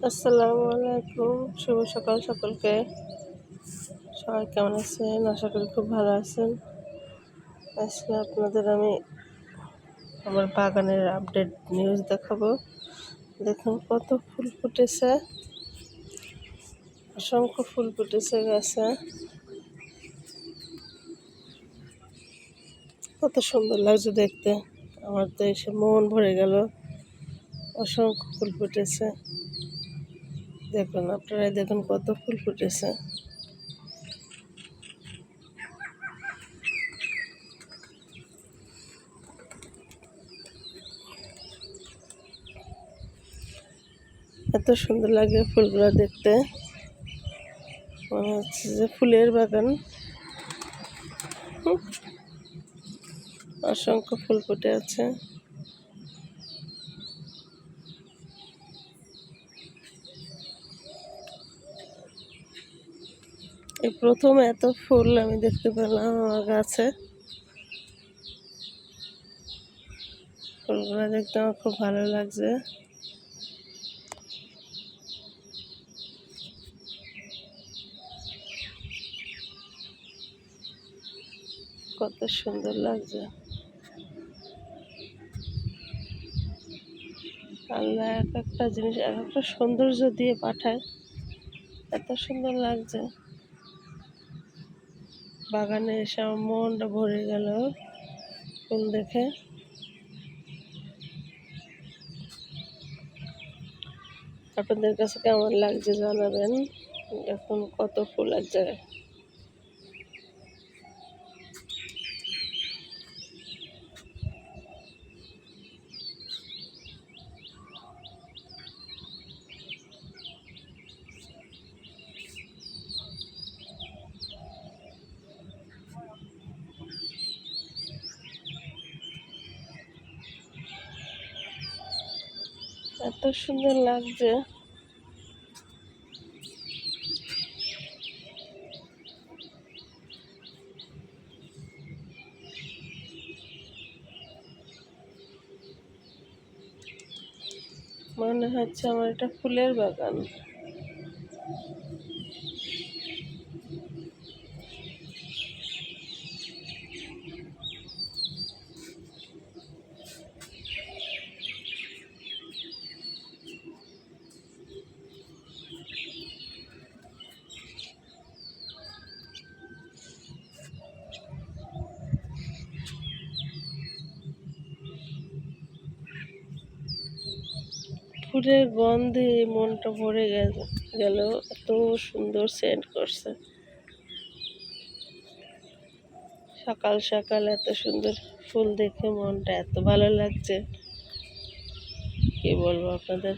আসসালামু আলাইকুম, শুভ সকাল সকলকে। সবাই কেমন আছেন? আশা করি খুব ভালো আছেন। আজকে আপনাদের আমি আমার বাগানের আপডেট নিউজ দেখাবো। দেখুন কত ফুল ফুটেছে, অসংখ্য ফুল ফুটেছে গাছে। কত সুন্দর লাগছে দেখতে, আমার তো এসে মন ভরে গেল। অসংখ্য ফুল ফুটেছে, দেখুন আপনারাই দেখুন কত ফুল ফুটেছে। এত সুন্দর লাগে ফুলগুলো দেখতে, মনে হচ্ছে যে ফুলের বাগান। অসংখ্য ফুল ফুটে আছে। এই প্রথম এত ফুল আমি দেখতে পেলাম আমার গাছে। ফুলগুলো দেখতে আমার খুব ভালো লাগছে। কত সুন্দর লাগছে। আল্লাহ এক একটা জিনিস এক একটা সৌন্দর্য দিয়ে পাঠায়, এত সুন্দর লাগছে। বাগানে এসে আমার মনটা ভরে গেল ফুল দেখে। আপনাদের কাছে কেমন লাগছে জানাবেন। এখন কত ফুল এক জায়গায়। এত সুন্দর লাগছে। মনে হচ্ছে আমার এটা ফুলের বাগান। ফুলের গন্ধে মনটা ভরে গেল। এত সুন্দর সেন্ট করছে। সকাল সকাল এত সুন্দর ফুল দেখে মনটা এত ভালো লাগছে, কি বলবো আপনাদের।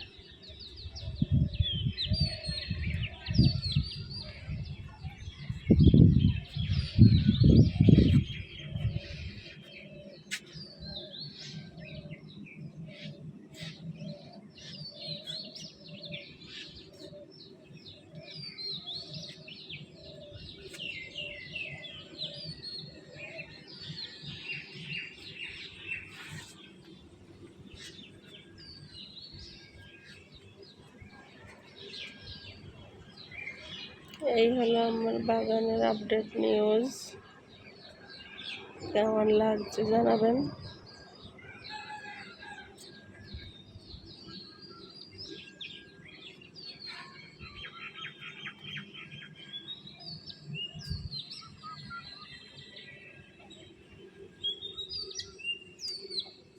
এই হলো আমার বাগানের আপডেট নিউজ। কেমন লাগছে জানাবেন।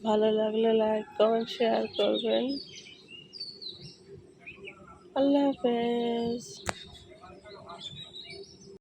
ভালো লাগলে লাইক কমেন্ট শেয়ার করবেন। আল্লাহ হাফেজ।